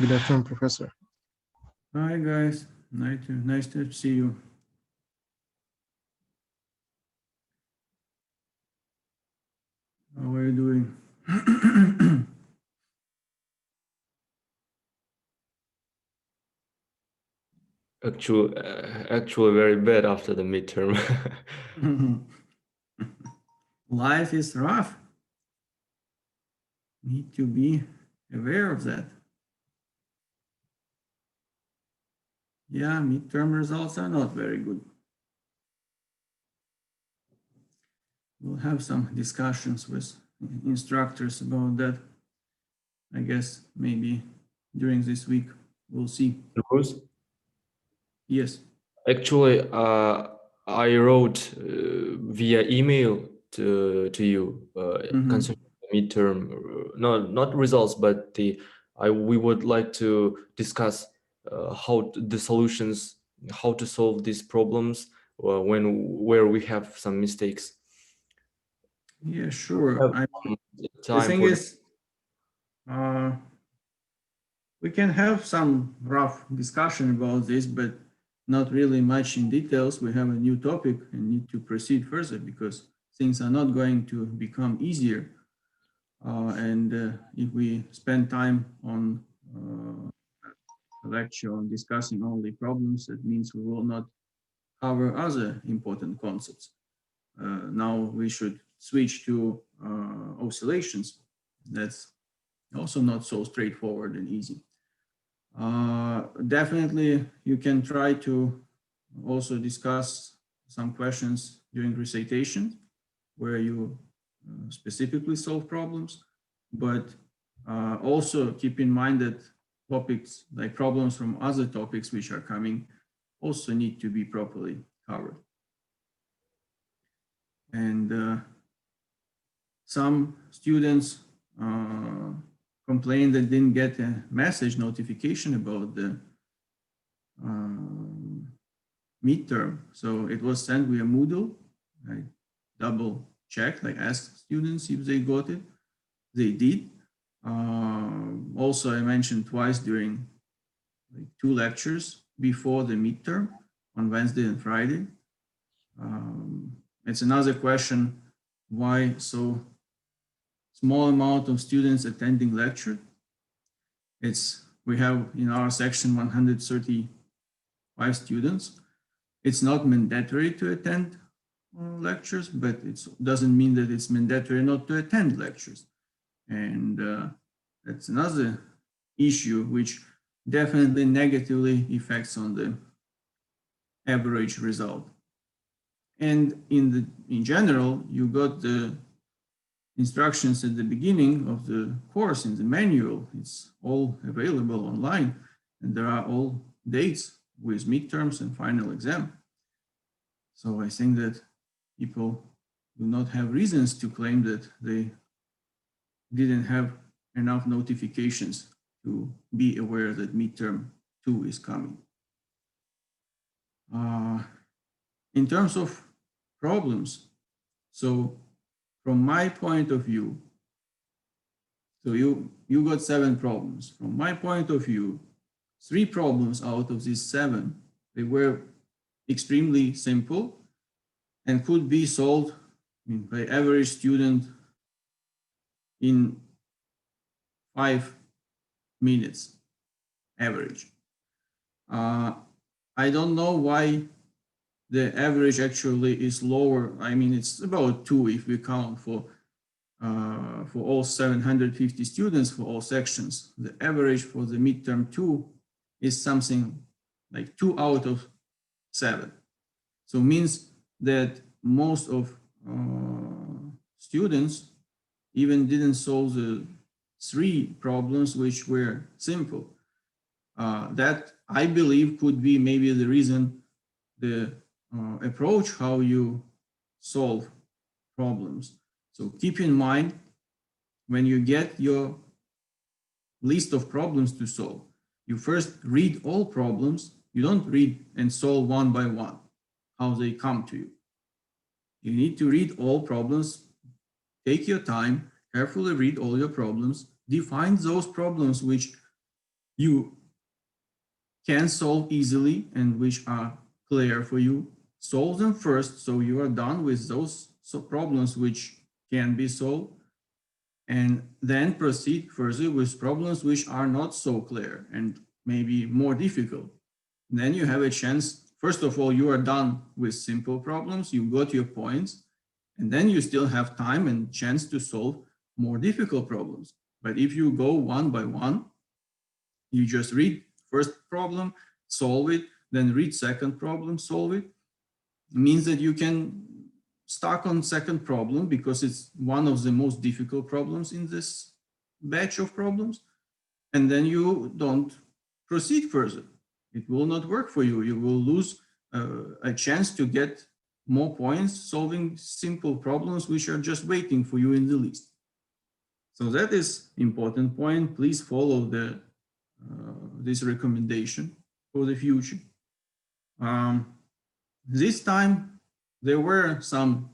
Good afternoon, Professor. Hi guys, nice to see you. How are you doing? Actually, very bad after the midterm. Life is rough. Need to be aware of that. Yeah, midterm results are not very good. We'll have some discussions with instructors about that. I guess maybe during this week we'll see. Bruce? Yes. Actually, I wrote via email to you Mhm. concerning the midterm, not results, but we would like to discuss the solutions, how to solve these problems where we have some mistakes. Yeah, sure. Have The time thing for that. is, uh, we can have some rough discussion about this, but not really much in details. We have a new topic and need to proceed further because things are not going to become easier. And if we spend time on a lecture on discussing only problems, that means we will not cover other important concepts. Now we should switch to oscillations. That's also not so straightforward and easy. Definitely, you can try to also discuss some questions during recitation where you specifically solve problems, but also keep in mind that topics like problems from other topics which are coming also need to be properly covered. And some students complain that didn't get a message notification about the midterm. So it was sent via Moodle. I double checked, I asked students if they got it. They did. Also, I mentioned twice during like 2 lectures before the midterm on Wednesday and Friday. It's another question, why so small amount of students attending lecture? We have in our section 135 students. It's not mandatory to attend lectures, but it doesn't mean that it's mandatory not to attend lectures. And that's another issue which definitely negatively affects on the average result. And in general, you got the instructions at the beginning of the course in the manual. It's all available online, and there are all dates with midterms and final exam. So I think that people do not have reasons to claim that they didn't have enough notifications to be aware that midterm 2 is coming. In terms of problems, so from my point of view, so you got 7 problems. From my point of view, 3 problems out of these 7, they were extremely simple and could be solved by average student in 5 minutes average. I don't know why the average actually is lower. I mean, it's about 2 if we count for all 750 students for all sections. The average for the midterm 2 is something like 2 out of 7. So means that most of students even didn't solve the 3 problems which were simple. That I believe could be maybe the reason the approach how you solve problems. So keep in mind when you get your list of problems to solve, you first read all problems. You don't read and solve one by one how they come to you. You need to read all problems, take your time, carefully read all your problems, define those problems which you can solve easily and which are clear for you, solve them first so you are done with those problems which can be solved, and then proceed further with problems which are not so clear and maybe more difficult. Then you have a chance, first of all, you are done with simple problems, you got your points, and then you still have time and chance to solve more difficult problems. But if you go one by one, you just read first problem, solve it, then read second problem, solve it. It means that you can stuck on second problem because it's one of the most difficult problems in this batch of problems. And then you don't proceed further. It will not work for you. You will lose a chance to get more points solving simple problems which are just waiting for you in the list. So that is important point. Please follow this recommendation for the future. This time there were some,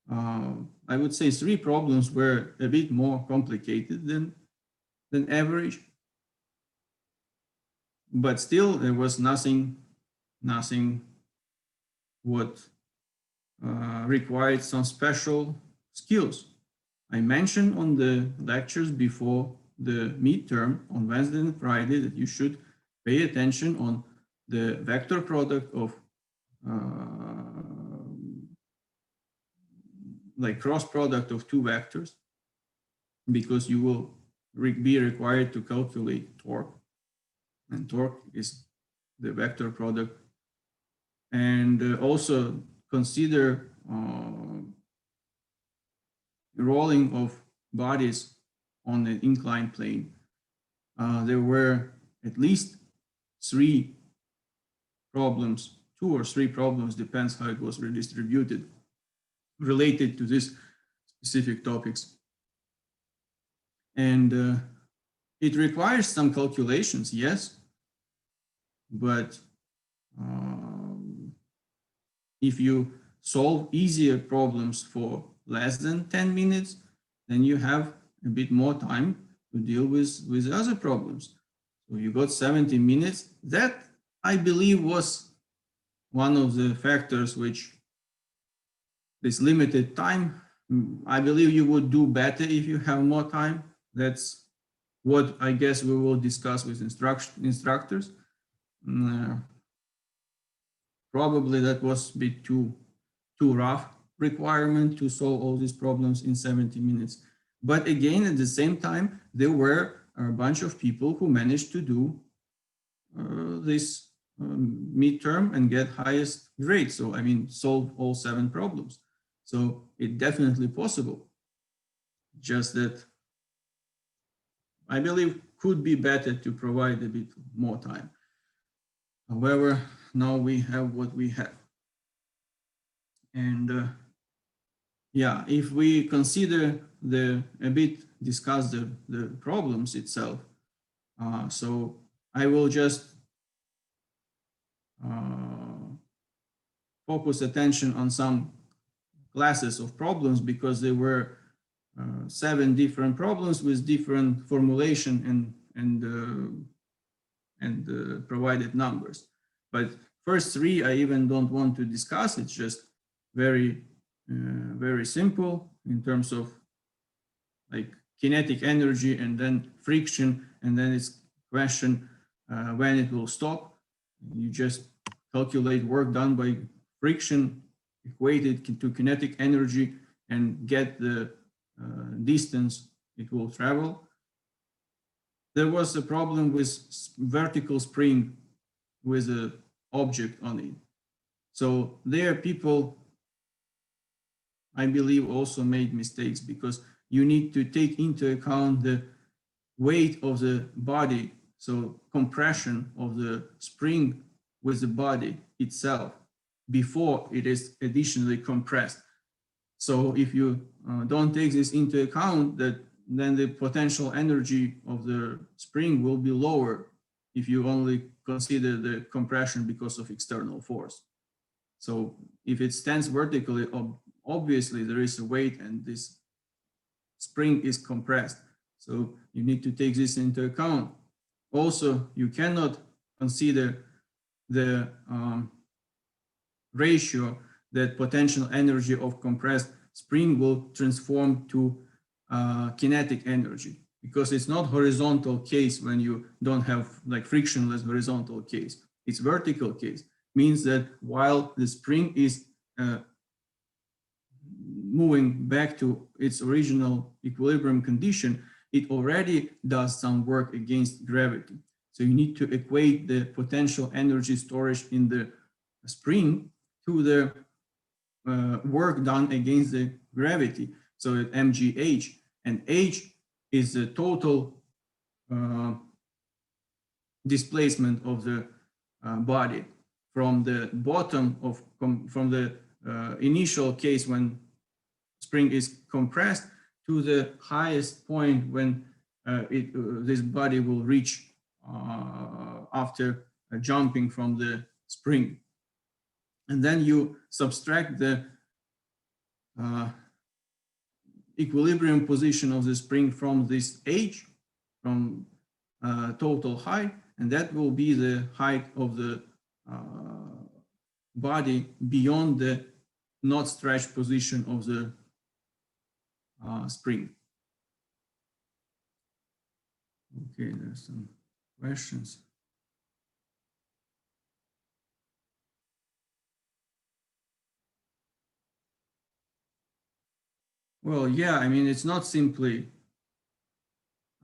I would say 3 problems were a bit more complicated than average, but still there was nothing what required some special skills. I mentioned on the lectures before the midterm on Wednesday and Friday that you should pay attention on the vector product of like cross product of 2 vectors, because you will be required to calculate torque, and torque is the vector product. And also consider rolling of bodies on an inclined plane. There were at least 3 problems, 2 or 3 problems, depends how it was redistributed, related to this specific topics. And it requires some calculations, yes, but if you solve easier problems for less than 10 minutes, then you have a bit more time to deal with other problems. So you got 70 minutes. That, I believe, was one of the factors which this limited time. I believe you would do better if you have more time. That's what I guess we will discuss with instructors. Probably that was a bit too rough requirement to solve all these problems in 70 minutes. But again, at the same time, there were a bunch of people who managed to do this midterm and get highest grade. So, I mean, solve all 7 problems. So it's definitely possible. Just that I believe could be better to provide a bit more time. However, now we have what we have. And yeah, if we consider discuss the problems itself, so I will just focus attention on some classes of problems, because there were 7 different problems with different formulation and provided numbers. But first 3 I even don't want to discuss. It's just very simple in terms of like kinetic energy and then friction, and then it's question when it will stop. You just calculate work done by friction, equate it to kinetic energy, and get the distance it will travel. There was a problem with vertical spring with an object on it. So there people, I believe, also made mistakes, because you need to take into account the weight of the body, so compression of the spring with the body itself before it is additionally compressed. So if you don't take this into account, then the potential energy of the spring will be lower if you only consider the compression because of external force. So if it stands vertically, obviously there is a weight and this spring is compressed. So you need to take this into account. Also, you cannot consider the ratio that potential energy of compressed spring will transform to kinetic energy, because it's not horizontal case when you don't have like frictionless horizontal case. It's vertical case, means that while the spring is moving back to its original equilibrium condition, it already does some work against gravity. So you need to equate the potential energy storage in the spring to the work done against the gravity. So at mgh, and h is the total displacement of the body from the bottom of, from the initial case when spring is compressed to the highest point when this body will reach after jumping from the spring. And then you subtract the equilibrium position of the spring from this h, from total height, and that will be the height of the body beyond the not stretched position of the spring. Okay, there's some questions. Well, yeah, I mean, it's not simply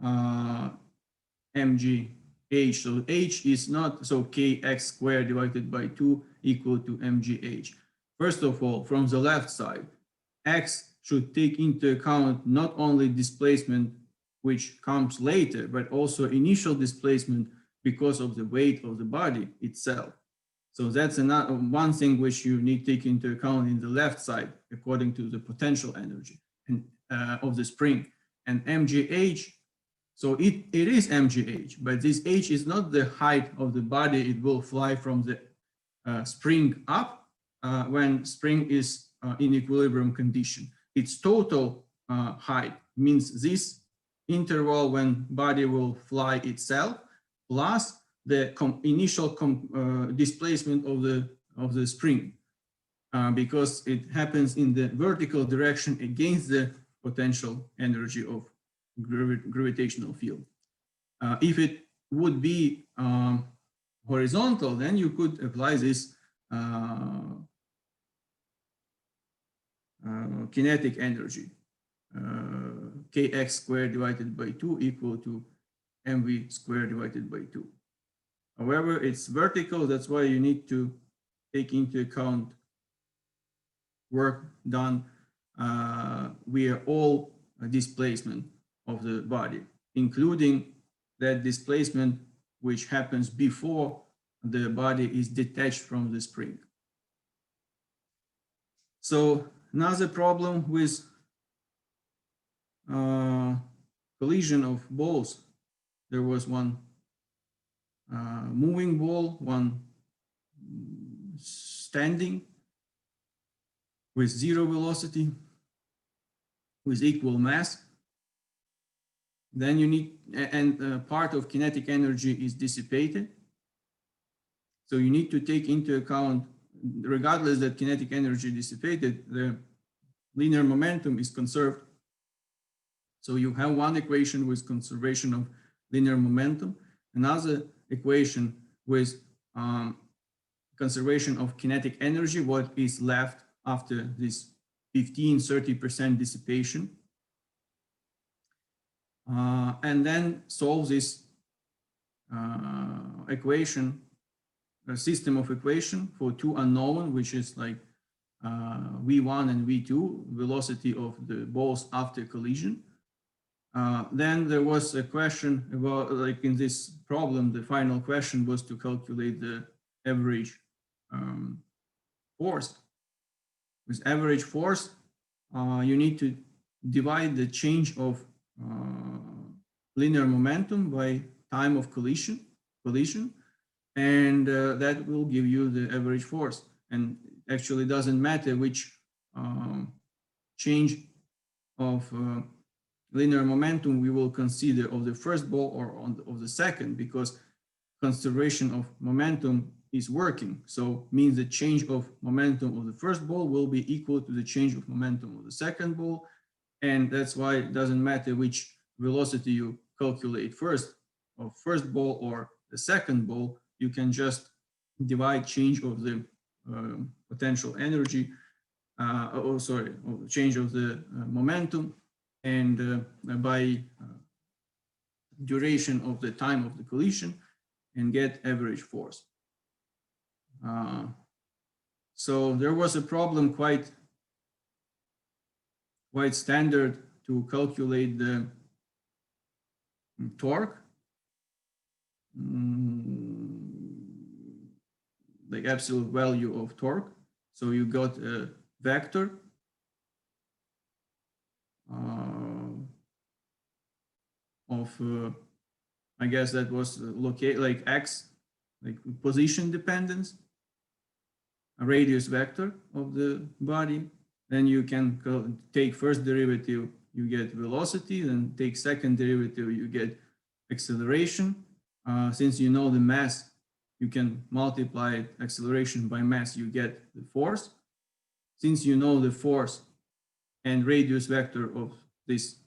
mgh. So h is not, so kx squared divided by 2 equal to mgh. First of all, from the left side, x should take into account not only displacement, which comes later, but also initial displacement because of the weight of the body itself. So that's another one thing which you need to take into account in the left side, according to the potential energy and, of the spring. And mgh, so it is mgh, but this h is not the height of the body. It will fly from the spring up when spring is in equilibrium condition. Its total height means this interval when body will fly itself plus the initial displacement of the spring, because it happens in the vertical direction against the potential energy of gravitational field. If it would be horizontal, then you could apply this kinetic energy, kx squared divided by 2 equal to mv squared divided by 2. However, it's vertical, that's why you need to take into account work done via all displacement of the body, including that displacement which happens before the body is detached from the spring. So another problem with collision of balls, there was one moving ball, one standing with zero velocity, with equal mass. Then you need, and part of kinetic energy is dissipated. So you need to take into account, regardless that kinetic energy dissipated, the linear momentum is conserved. So you have one equation with conservation of linear momentum, another equation with conservation of kinetic energy, what is left after this 15–30% dissipation. And then solve this equation, a system of equation for two unknown, which is like v1 and v2, velocity of the balls after collision. Then there was a question about, like in this problem, the final question was to calculate the average force. With average force, you need to divide the change of linear momentum by time of collision, and that will give you the average force. And actually doesn't matter which change of linear momentum we will consider of the first ball or of the second, because conservation of momentum is working. So means the change of momentum of the first ball will be equal to the change of momentum of the second ball. And that's why it doesn't matter which velocity you calculate first, of first ball or the second ball, you can just divide change of the potential energy, change of the momentum, and by duration of the time of the collision, and get average force. So there was a problem quite standard to calculate the torque, the absolute value of torque. So you got a vector of I guess that was locate like x, like position dependence, a radius vector of the body. Then you can take first derivative, you get velocity, then take second derivative, you get acceleration. Since you know the mass, you can multiply acceleration by mass, you get the force. Since you know the force and radius vector of this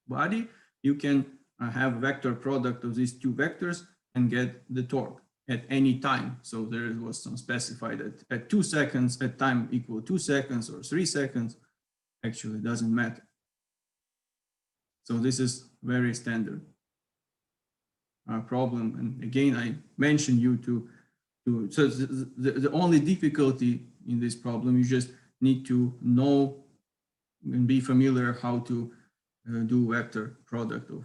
body, you can have vector product of these two vectors and get the torque at any time. So there was some specified at 2 seconds, at time equal 2 seconds or 3 seconds, actually doesn't matter. So this is very standard problem. And again, I mentioned you so the only difficulty in this problem, you just need to know and be familiar how to do vector product of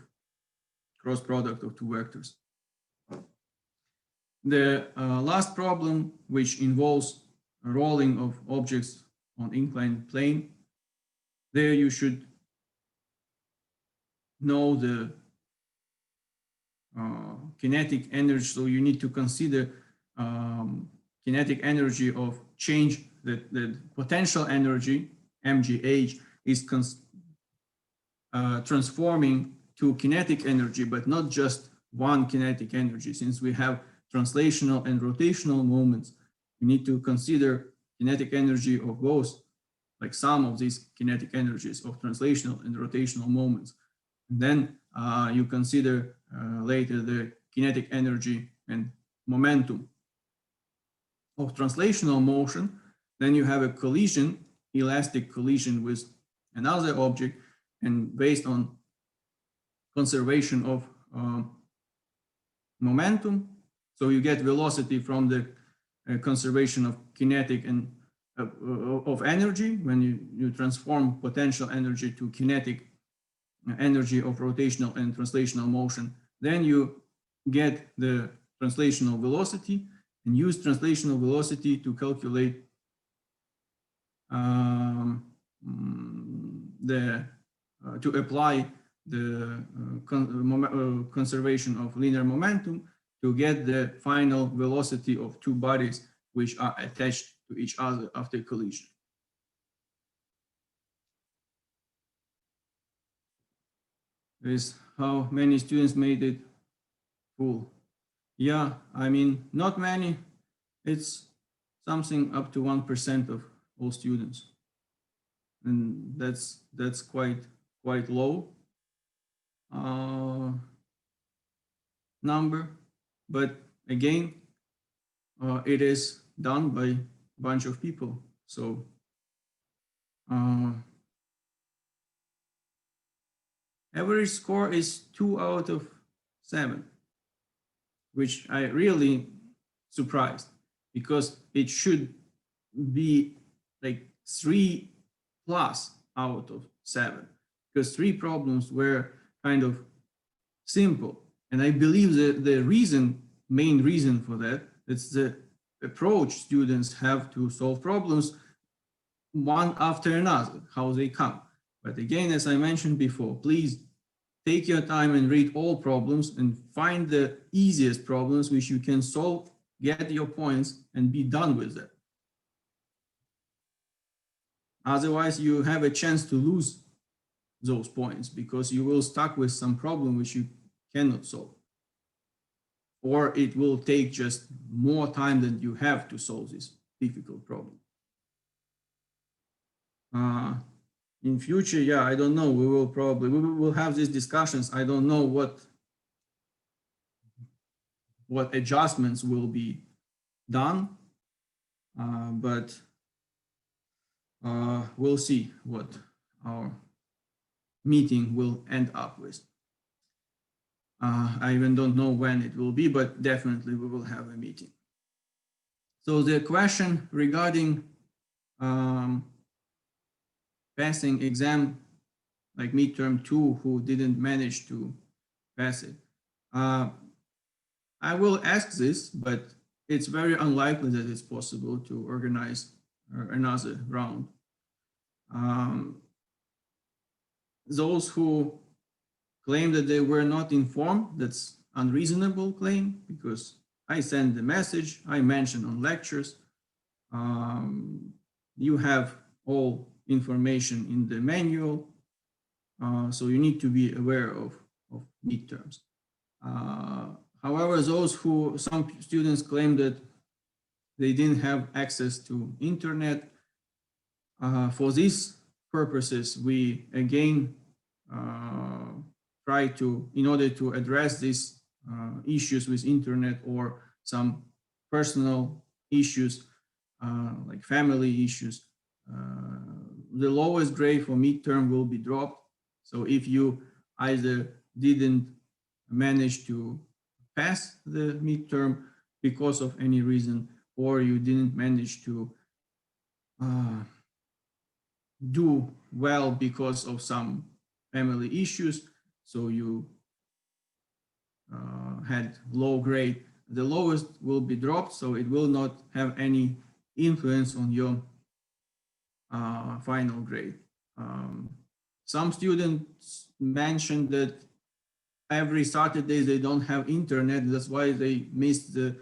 cross product of two vectors. The last problem, which involves rolling of objects on inclined plane, there you should know the kinetic energy. So you need to consider kinetic energy of change, the potential energy, mgh, is transforming to kinetic energy, but not just one kinetic energy. Since we have translational and rotational moments, we need to consider kinetic energy of both, like some of these kinetic energies of translational and rotational moments. And then you consider later the kinetic energy and momentum of translational motion. Then you have a collision, elastic collision with another object, and based on conservation of momentum, so you get velocity from the conservation of kinetic and of energy when you transform potential energy to kinetic energy of rotational and translational motion. Then you get the translational velocity and use translational velocity to calculate to apply the conservation of linear momentum to get the final velocity of two bodies which are attached to each other after collision. Is how many students made it full. Yeah, I mean, not many. It's something up to 1% of all students. And that's quite low number. But again, it is done by a bunch of people. So average score is 2 out of 7, which I really surprised, because it should be like 3+ out of 7, because 3 problems were kind of simple. And I believe that the main reason for that, it's the approach students have to solve problems one after another, how they come. But again, as I mentioned before, please take your time and read all problems and find the easiest problems which you can solve, get your points, and be done with it. Otherwise, you have a chance to lose those points, because you will stuck with some problem which you cannot solve, or it will take just more time than you have to solve this difficult problem. In future, yeah, I don't know. We will have these discussions. I don't know what adjustments will be done, but we'll see what our meeting will end up with. I even don't know when it will be, but definitely we will have a meeting. So the question regarding passing exam like midterm 2 who didn't manage to pass it. I will ask this, but it's very unlikely that it's possible to organize another round. Those who claim that they were not informed, that's unreasonable claim, because I sent the message, I mentioned on lectures, you have all information in the manual, so you need to be aware of midterms. However, some students claim that they didn't have access to internet. For these purposes, we again try to, in order to address these issues with internet or some personal issues, like family issues, the lowest grade for midterm will be dropped. So if you either didn't manage to pass the midterm because of any reason, or you didn't manage to do well because of some family issues, so you had low grade, the lowest will be dropped, so it will not have any influence on your final grade. Some students mentioned that every Saturday they don't have internet, that's why they missed the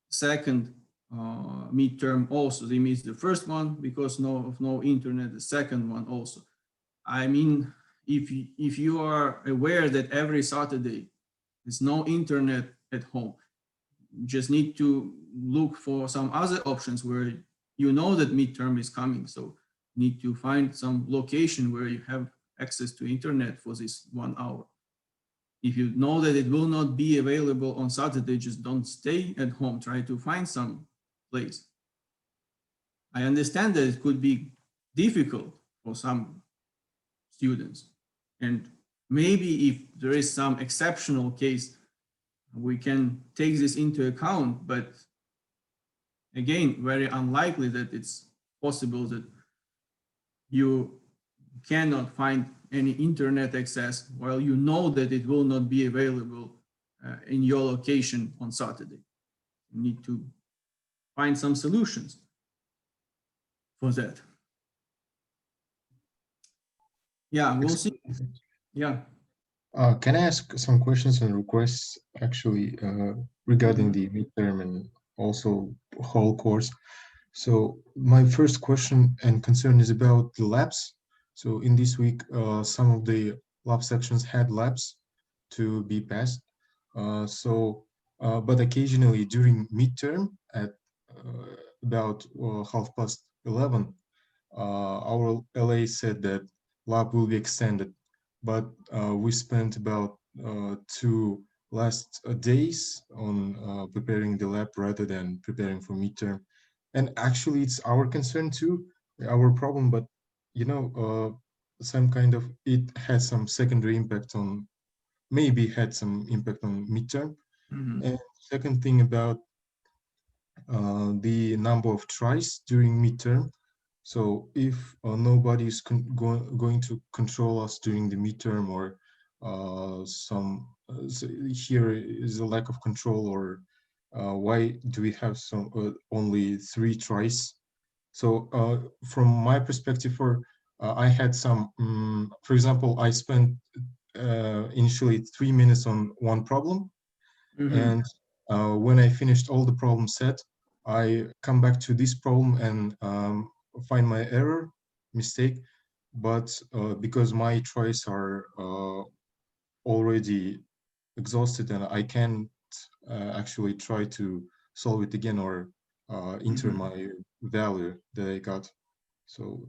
second midterm also. They missed the first one because of no internet, the second one also. I mean, if you are aware that every Saturday there's no internet at home, you just need to look for some other options where you know that midterm is coming. So need to find some location where you have access to internet for this 1 hour. If you know that it will not be available on Saturday, just don't stay at home. Try to find some place. I understand that it could be difficult for some students. And maybe if there is some exceptional case, we can take this into account, but again, very unlikely that it's possible that you cannot find any internet access while you know that it will not be available in your location on Saturday. You need to find some solutions for that. Yeah, we'll see. Yeah. Can I ask some questions and requests actually regarding the midterm and also whole course? So my first question and concern is about the labs. So in this week, some of the lab sections had labs to be passed. But occasionally during midterm at about 11:30, our LA said that lab will be extended, but we spent about 2 last days on preparing the lab rather than preparing for midterm. And actually it's our concern too, our problem, but you know, some kind of, it had some secondary impact on, maybe had some impact on midterm. And second thing about the number of tries during midterm. So if nobody is going to control us during the midterm, or so here is a lack of control, or why do we have only 3 tries? So from my perspective, I had some, for example, I spent initially 3 minutes on one problem, and when I finished all the problem set, I come back to this problem and find my error, mistake, but because my tries are already exhausted and I can't actually try to solve it again or enter my value that I got. So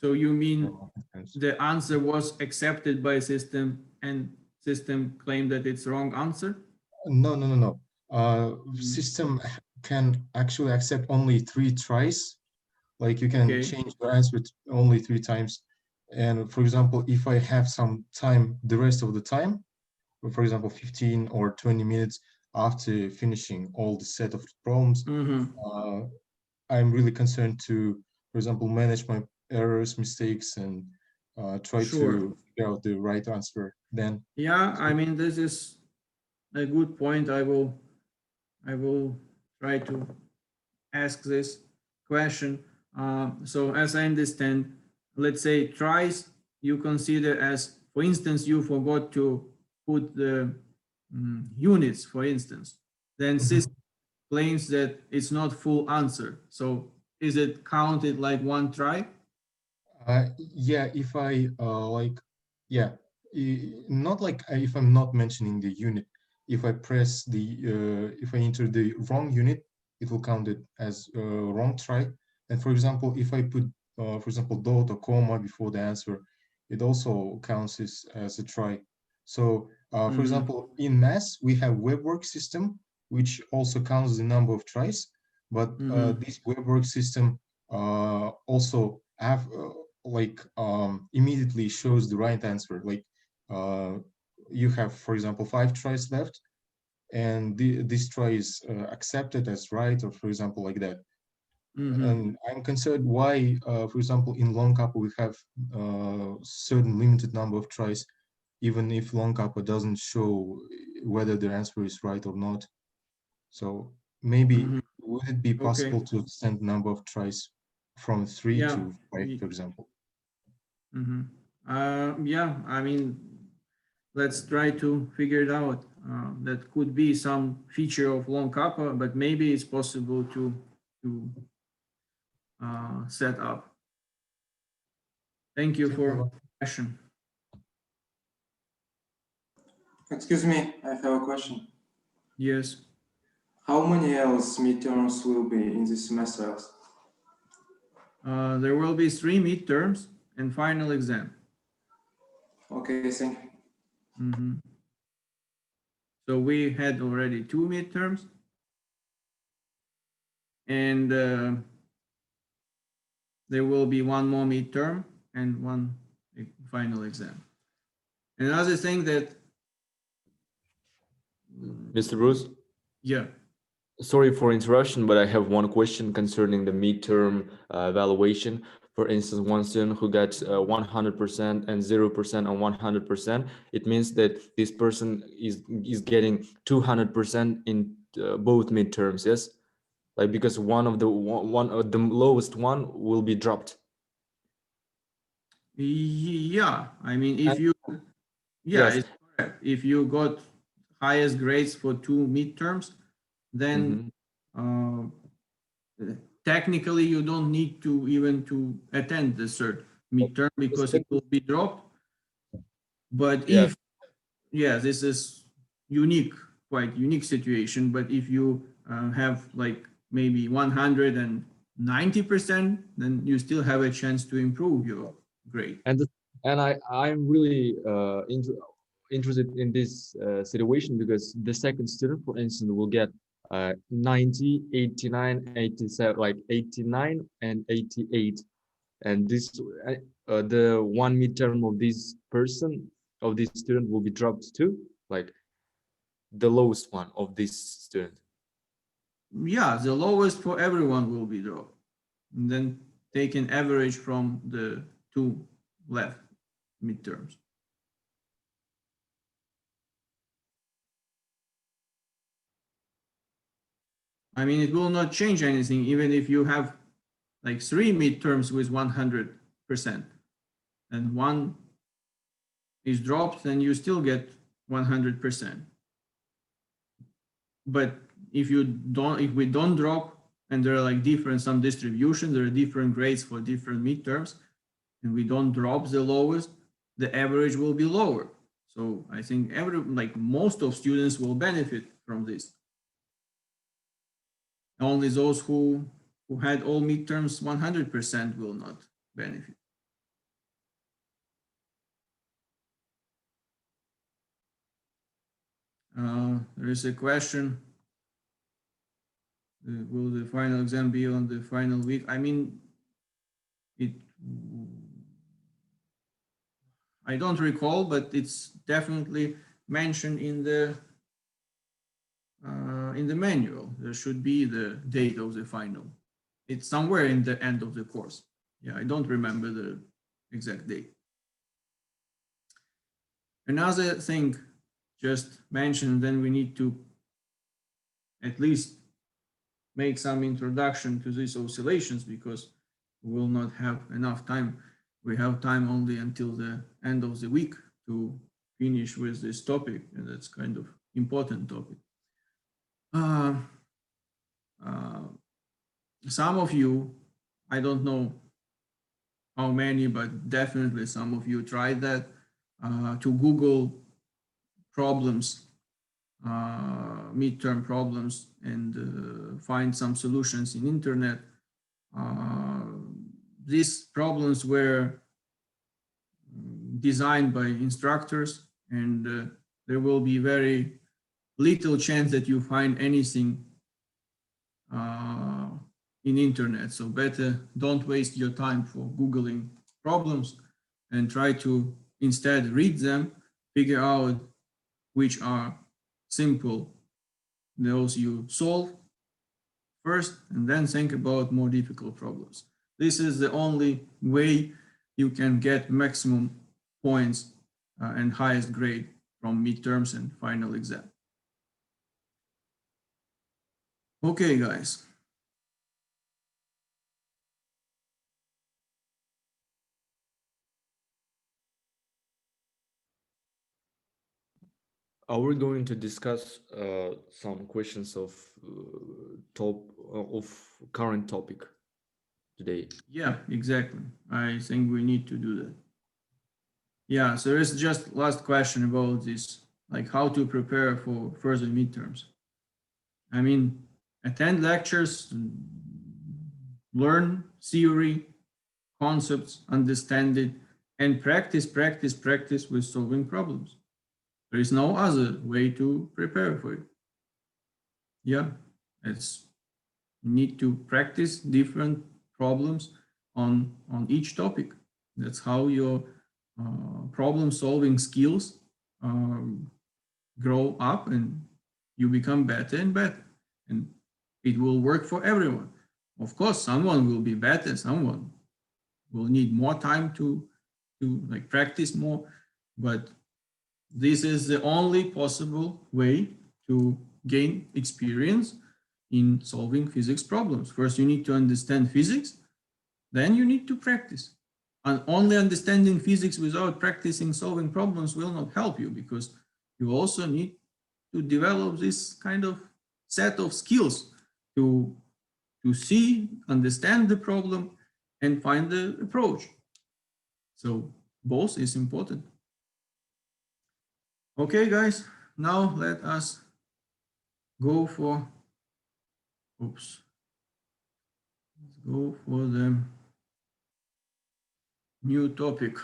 So you mean depends. the answer was accepted by system and system claimed that it's wrong answer? No. System can actually accept only 3 tries. Like you can Okay. change your answer only 3 times. And for example, if I have some time, the rest of the time, for example, 15 or 20 minutes after finishing all the set of problems, I'm really concerned to, for example, manage my errors, mistakes, and try Sure. to figure out the right answer then. Yeah, I mean, this is a good point. I will try to ask this question. So as I understand, let's say tries you consider as, for instance, you forgot to put the units, for instance, then system claims that it's not full answer. So is it counted like one try? Yeah, if I like, yeah, not like if I'm not mentioning the unit. If I press the, if I enter the wrong unit, it will count it as wrong try. And for example, if I put, for example, dot or comma before the answer, it also counts as a try. So, for example, in math, we have web work system, which also counts the number of tries. But this web work system also have like immediately shows the right answer. Like you have, for example, 5 tries left, and this try is accepted as right, or for example, like that. And I'm concerned why, for example, in long kappa we have certain limited number of tries, even if long kappa doesn't show whether the answer is right or not. So maybe would it be possible Okay. to extend the number of tries from 3 Yeah. to 5, for example? Yeah, I mean, let's try to figure it out. That could be some feature of long kappa, but maybe it's possible to set up. Thank you Thank you a for lot. the question. Excuse me, I have a question. Yes. How many else midterms will be in this semester? There will be 3 midterms and final exam. Okay, thank you. So we had already 2 midterms, and there will be 1 more midterm and 1 final exam. Another thing that, Mr. Bruce? yeah. Sorry for interruption, but I have one question concerning the midterm evaluation. For instance, one student who got 100% and 0% on 100%, it means that this person is getting 200% in both midterms, yes? Like, because one of the lowest one will be dropped. Yeah, I mean, if you, yeah, Yes. it's correct. If you got highest grades for 2 midterms, then technically you don't need to even to attend the third midterm because it will be dropped. But Yeah. if, yeah, this is unique, quite unique situation. But if you have like maybe 190%, then you still have a chance to improve your grade. And I'm really interested in this situation because the second student, for instance, will get 90, 89, 87, like 89 and 88. And this the one midterm of this person, of this student, will be dropped too, like the lowest one of this student. Yeah, the lowest for everyone will be dropped. And then take an average from the 2 left midterms. I mean, it will not change anything, even if you have like 3 midterms with 100%, and 1 is dropped, then you still get 100%. But if we don't drop, and there are like different, some distributions, there are different grades for different midterms, and we don't drop the lowest, the average will be lower. So I think most of students will benefit from this. Only those who had all midterms 100% will not benefit. There is a question. Will the final exam be on the final week? I mean, I don't recall, but it's definitely mentioned in the manual. There should be the date of the final. It's somewhere in the end of the course. Yeah, I don't remember the exact date. Another thing just mentioned, then we need to at least make some introduction to these oscillations, because we will not have enough time. We have time only until the end of the week to finish with this topic, and that's kind of important topic. Some of you, I don't know how many, but definitely some of you tried that, to Google problems, midterm problems, and find some solutions in internet. These problems were designed by instructors, and there will be very little chance that you find anything in internet. So better don't waste your time for Googling problems, and try to instead read them, figure out which are simple, those you solve first, and then think about more difficult problems. This is the only way you can get maximum points and highest grade from midterms and final exam. Okay, guys. Are we going to discuss some questions of current topic today? Yeah, exactly. I think we need to do that. Yeah, so there's just last question about this, like how to prepare for further midterms. I mean, attend lectures, learn theory, concepts, understand it, and practice with solving problems. There is no other way to prepare for it. Yeah, you need to practice different problems on each topic. That's how your problem solving skills grow up, and you become better and better, and it will work for everyone. Of course, someone will be better, someone will need more time to like practice more, but this is the only possible way to gain experience in solving physics problems. First, you need to understand physics, then you need to practice. And only understanding physics without practicing solving problems will not help you, because you also need to develop this kind of set of skills to see, understand the problem, and find the approach. So both is important. Okay, guys, now let us go for, let's go for the new topic.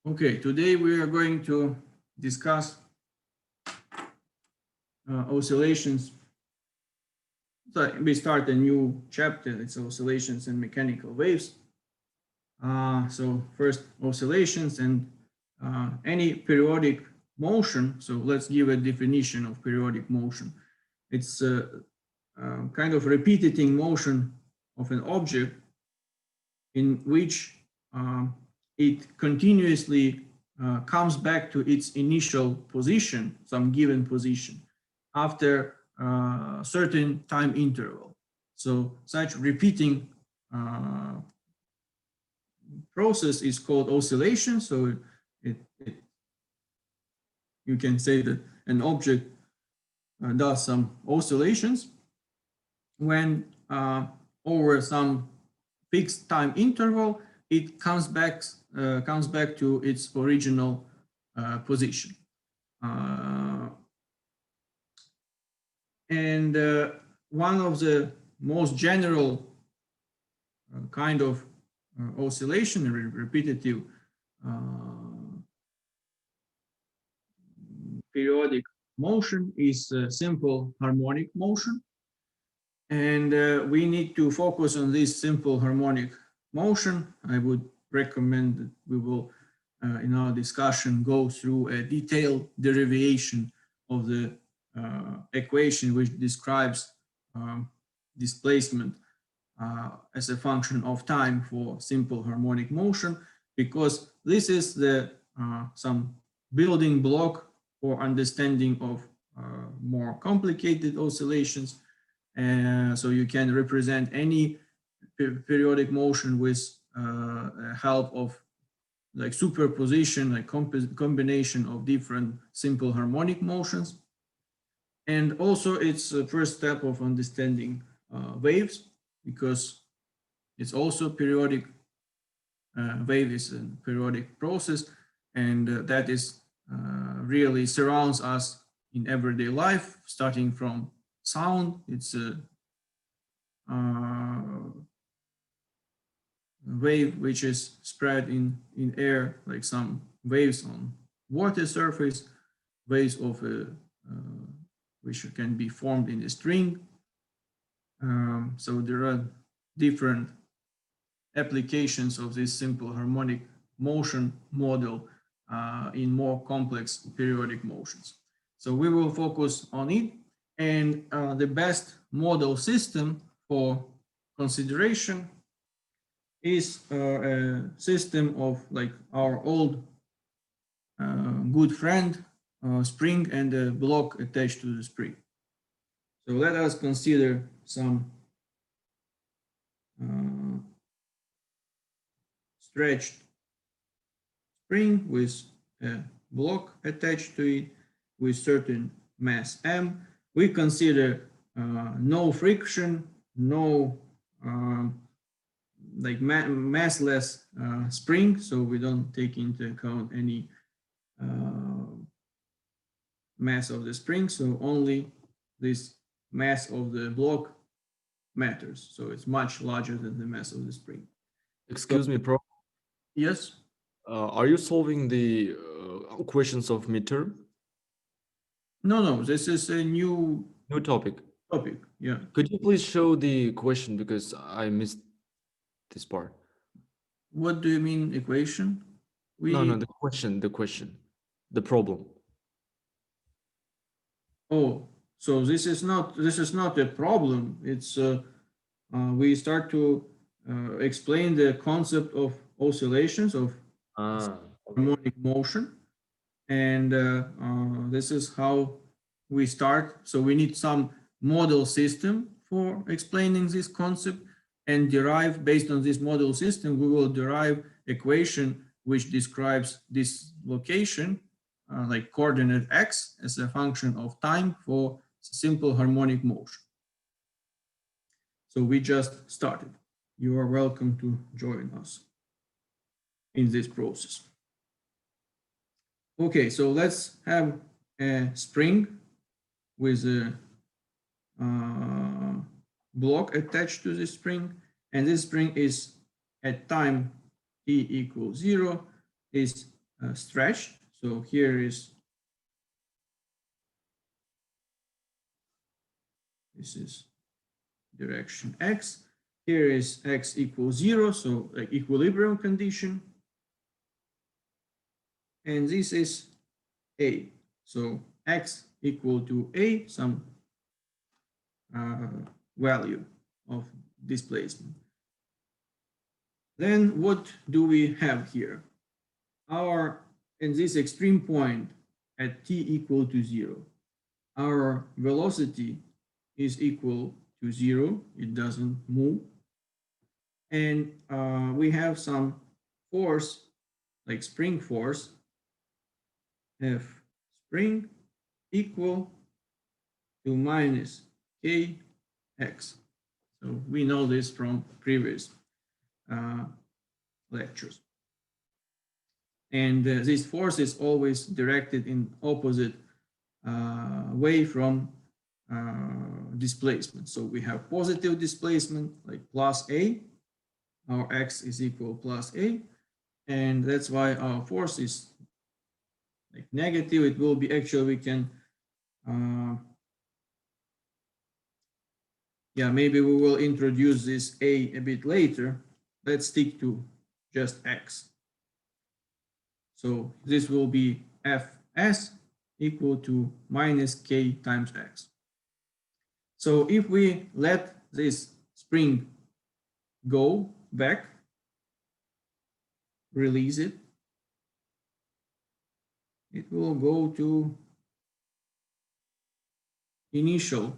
Okay, today we are going to discuss oscillations. So we start a new chapter. It's oscillations and mechanical waves. So first, oscillations and any periodic motion. So let's give a definition of periodic motion. It's kind of repeating motion of an object in which it continuously comes back to its initial position, some given position, after a certain time interval. So such repeating process is called oscillation. So you can say that an object does some oscillations when over some fixed time interval, it comes back to its original position. And one of the most general kind of oscillation, repetitive periodic motion is simple harmonic motion. And we need to focus on this simple harmonic motion. I would recommend that we will, in our discussion, go through a detailed derivation of the equation which describes displacement as a function of time for simple harmonic motion, because this is the some building block for understanding of more complicated oscillations. So you can represent any periodic motion with help of like superposition, like combination of different simple harmonic motions. And also it's the first step of understanding waves, because it's also periodic. Wave is a periodic process, and that is really surrounds us in everyday life, starting from sound. It's a wave which is spread in air, like some waves on water surface, waves of a which can be formed in a string. So there are different applications of this simple harmonic motion model in more complex periodic motions. So we will focus on it. And the best model system for consideration is a system of like our old good friend spring and a block attached to the spring. So let us consider some stretched spring with a block attached to it with certain mass m. We consider no friction, no like massless spring, so we don't take into account any mass of the spring, so only this mass of the block matters. So it's much larger than the mass of the spring. Excuse me, Prof. Yes? Are you solving the questions of midterm? No, this is a new topic. Yeah. Could you please show the question, because I missed this part? What do you mean equation? No, the question, the problem. Oh, so this is not a problem. It's we start to explain the concept of oscillations of harmonic motion, and this is how we start. So we need some model system for explaining this concept, and derive based on this model system, we will derive equation which describes this location like coordinate x as a function of time for simple harmonic motion. So we just started. You are welcome to join us in this process. Okay, so let's have a spring with a block attached to the spring, and this spring is at time t equals 0 is stretched. So here is this is direction x. Here is x equals 0, so like equilibrium condition. And this is a. So x equal to a, some value of displacement. Then what do we have here? In this extreme point at t equal to 0, our velocity is equal to 0. It doesn't move. And we have some force, like spring force, F spring equal to minus Kx. So we know this from previous lectures. And this force is always directed in opposite way from displacement. So we have positive displacement like plus A, our x is equal plus A, and that's why our force is like negative. It will be actually, we can yeah, maybe we will introduce this A bit later. Let's stick to just x. So this will be Fs equal to minus K times x. So if we let this spring go back, release it, it will go to initial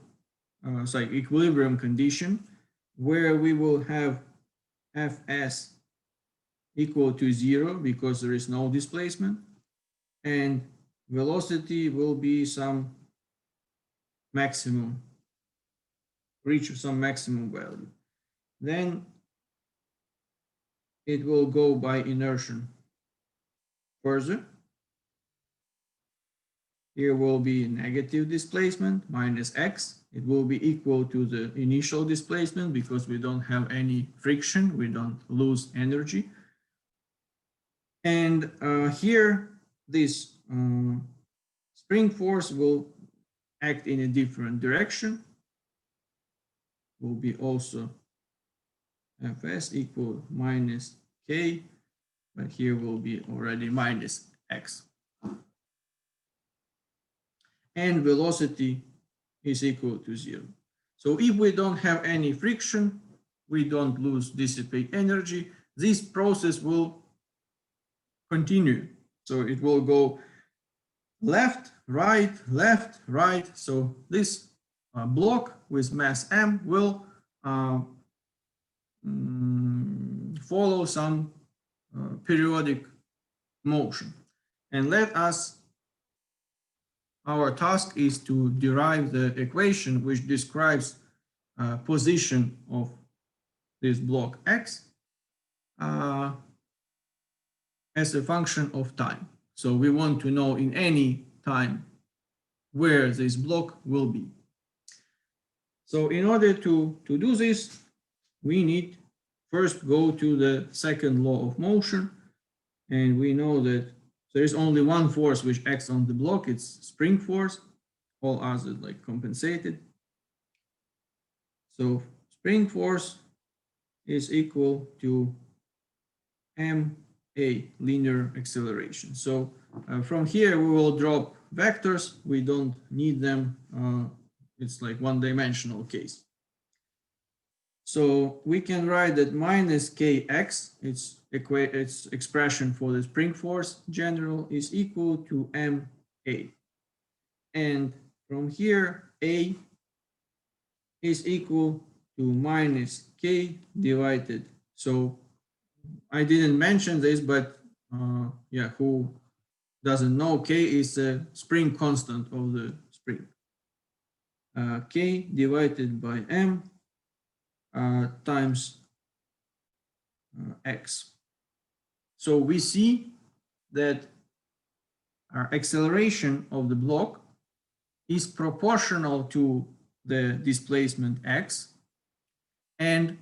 equilibrium condition, where we will have Fs equal to 0 because there is no displacement, and velocity will be some maximum, reach some maximum value. Then it will go by inertia further. Here will be negative displacement minus x. It will be equal to the initial displacement because we don't have any friction, we don't lose energy. And here this spring force will act in a different direction. Will be also Fs equal minus K, but here will be already minus x. And velocity is equal to 0. So if we don't have any friction, we don't dissipate energy, this process will continue. So it will go left, right, left, right. So this block with mass m will follow some periodic motion. And our task is to derive the equation which describes position of this block x as a function of time. So we want to know in any time where this block will be. So in order to do this, we need first go to the second law of motion, and we know that there is only one force which acts on the block, it's spring force, all others like compensated. So spring force is equal to ma, linear acceleration. So from here we will drop vectors, we don't need them, it's like one-dimensional case. So we can write that minus Kx, its expression for the spring force general, is equal to ma. And from here, A is equal to minus K divided. So I didn't mention this, but yeah, who doesn't know, K is a spring constant of the spring. K divided by m times x. So we see that our acceleration of the block is proportional to the displacement x and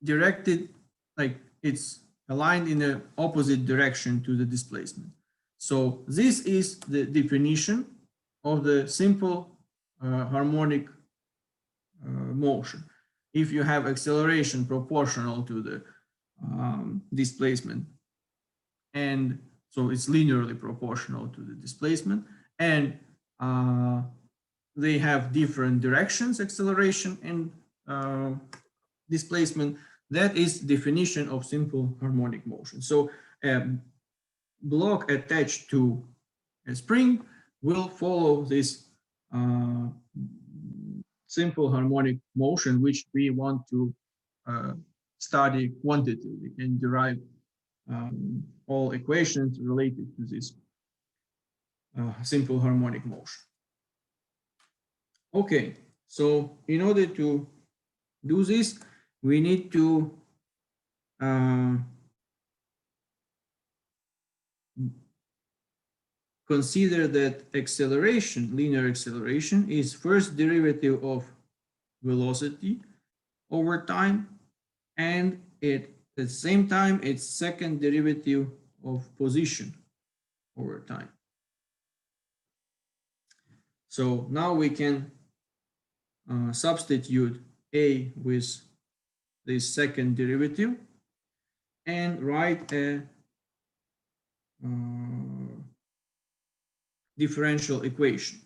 directed, like it's aligned in the opposite direction to the displacement. So this is the definition of the simple harmonic motion. If you have acceleration proportional to the displacement, and so it's linearly proportional to the displacement, and they have different directions, acceleration and displacement, that is definition of simple harmonic motion. So a block attached to a spring will follow this simple harmonic motion, which we want to study quantitatively and derive all equations related to this simple harmonic motion. Okay, so in order to do this, we need to consider that acceleration, linear acceleration, is first derivative of velocity over time, and at the same time, it's second derivative of position over time. So now we can substitute a with this second derivative and write a differential equation.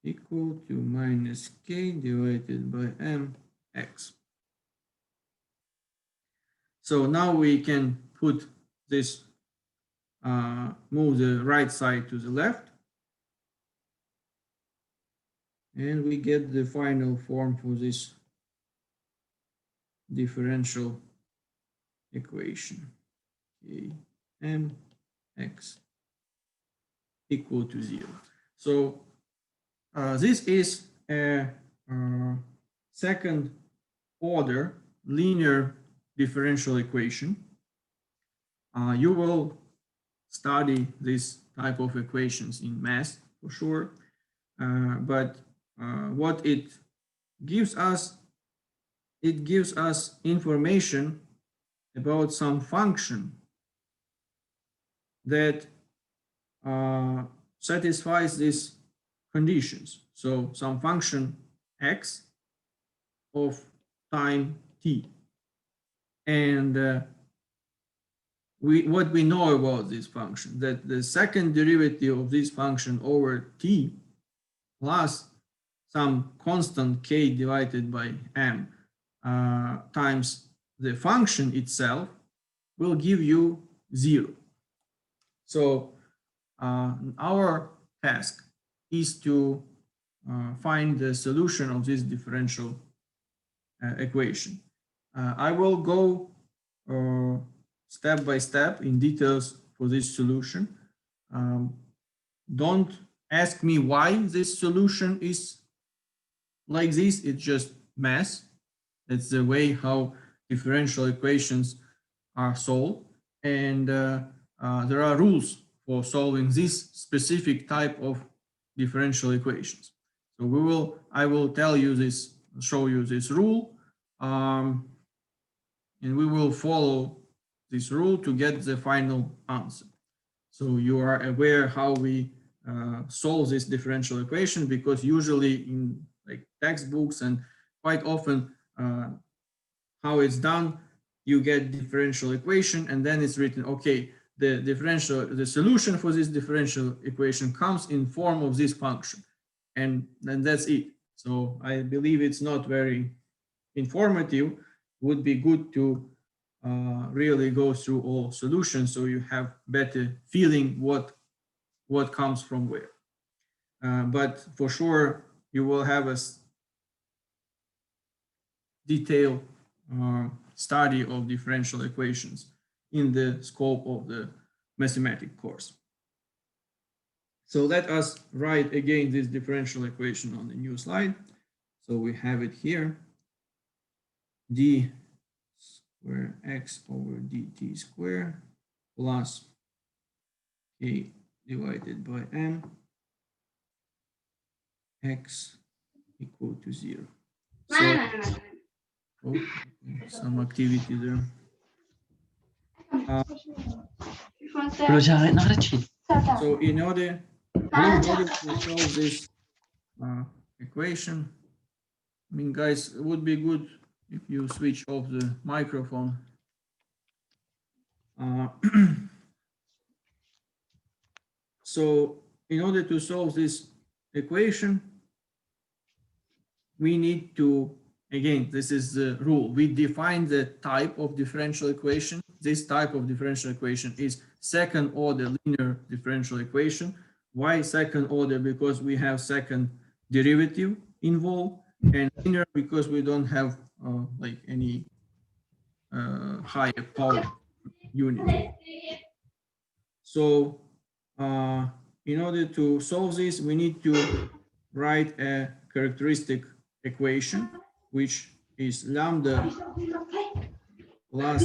Equal to minus k divided by mx. So now we can put this, move the right side to the left, and we get the final form for this differential equation. K mx equal to 0. So this is a second order linear differential equation. You will study this type of equations in math for sure, but what it gives us information about some function that satisfies these conditions. So some function x of time t. And what we know about this function, that the second derivative of this function over t plus some constant k divided by m times the function itself will give you 0. So our task is to find the solution of this differential equation. I will go step by step in details for this solution. Don't ask me why this solution is like this. It's just math. It's the way how differential equations are solved. And there are rules for solving this specific type of differential equations. So I will tell you this, show you this rule, and we will follow this rule to get the final answer. So you are aware how we solve this differential equation, because usually in like textbooks and quite often how it's done, you get differential equation and then it's written, okay, the solution for this differential equation comes in form of this function, and then that's it. So I believe it's not very informative. Would be good to really go through all solutions so you have better feeling what comes from where. But for sure, you will have a detailed study of differential equations in the scope of the mathematics course. So let us write again this differential equation on the new slide. So we have it here. D square x over dt square plus k divided by m x equal to 0. So, oh, some activity there. So in order to solve this equation, I mean, guys, it would be good if you switch off the microphone. So in order to solve this equation, we need to, again, this is the rule. We define the type of differential equation. This type of differential equation is second order linear differential equation. Why second order? Because we have second derivative involved. and linear because we don't have like any higher power unit. So in order to solve this, we need to write a characteristic equation, which is lambda plus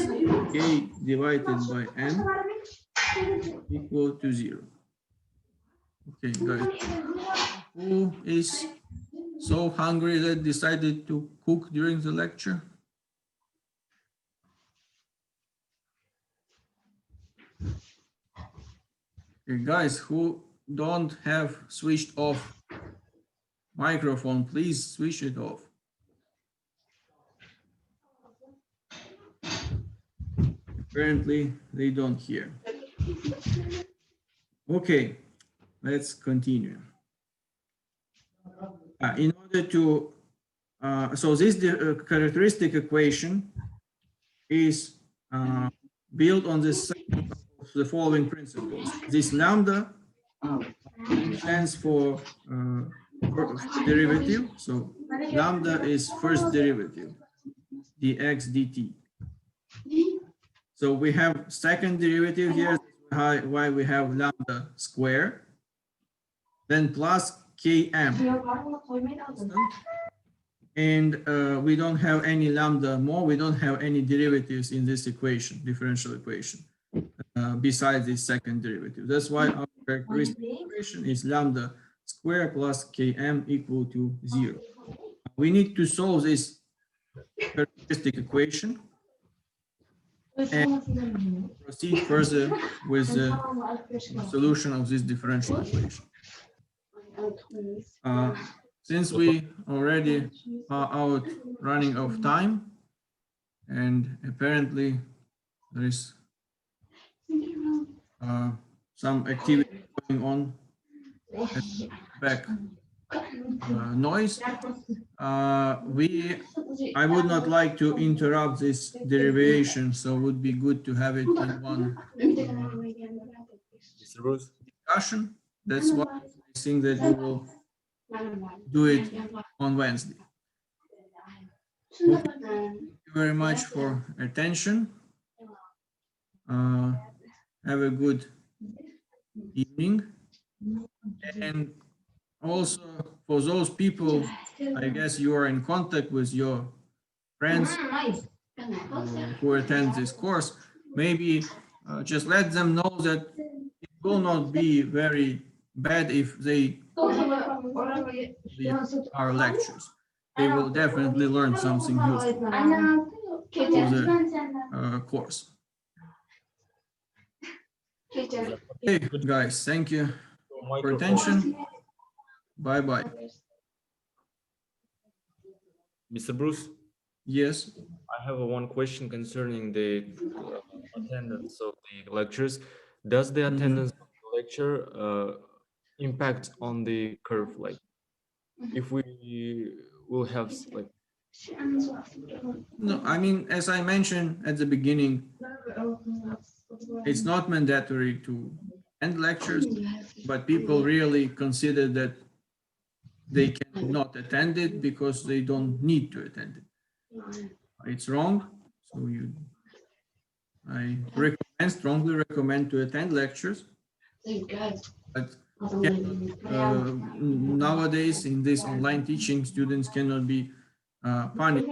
k divided by m equal to 0. Okay, guys, who is so hungry that decided to cook during the lecture? Okay, guys, who don't have switched off microphone, please switch it off. Apparently, they don't hear. Okay, let's continue. In order to, so this characteristic equation is built on the following principles. This lambda stands for derivative. So lambda is first derivative, dx dt. So we have second derivative here, why we have lambda square, then plus km. And we don't have any lambda more, we don't have any derivatives in this equation, differential equation, besides this second derivative. That's why our characteristic equation is lambda square plus km equal to 0. We need to solve this characteristic equation and proceed further with the solution of this differential equation. Since we already are out running of time, and apparently there is some activity going on back noise, I would not like to interrupt this derivation, so it would be good to have it in one discussion. That's why I think that we will do it on Wednesday. Okay. Thank you very much for attention. Have a good evening. And also for those people, I guess you are in contact with your friends who attend this course, maybe just let them know that it will not be very bad if they our lectures. They will definitely learn something useful for the course. Okay, guys, thank you for attention. Bye-bye. Mr. Bruce? Yes. I have one question concerning the attendance of the lectures. Does the attendance of the lecture impact on the curve? Like, if we will have like. No, I mean, as I mentioned at the beginning, it's not mandatory to end lectures, but people really consider that they cannot attend it because they don't need to attend it. It's wrong. So I strongly recommend to attend lectures. But nowadays in this online teaching, students cannot be punished.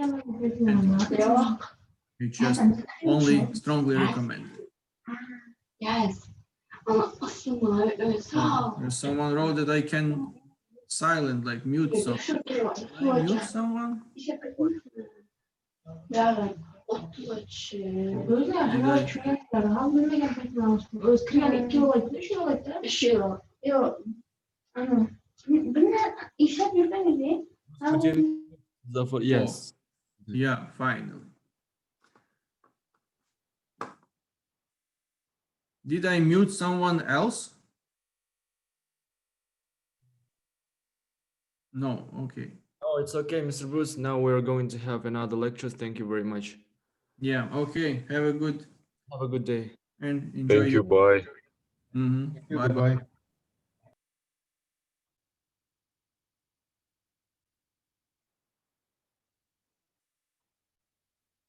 It's just only strongly recommended. Yes. Someone wrote that I can silent, like mute someone. Can I mute someone? Yes. Yeah, finally. Did I mute someone else? No, okay. Oh, it's okay, Mr. Bruce. Now we're going to have another lecture. Thank you very much. Yeah, okay. Have a good day. And enjoy. Thank you. Bye. Bye. Goodbye.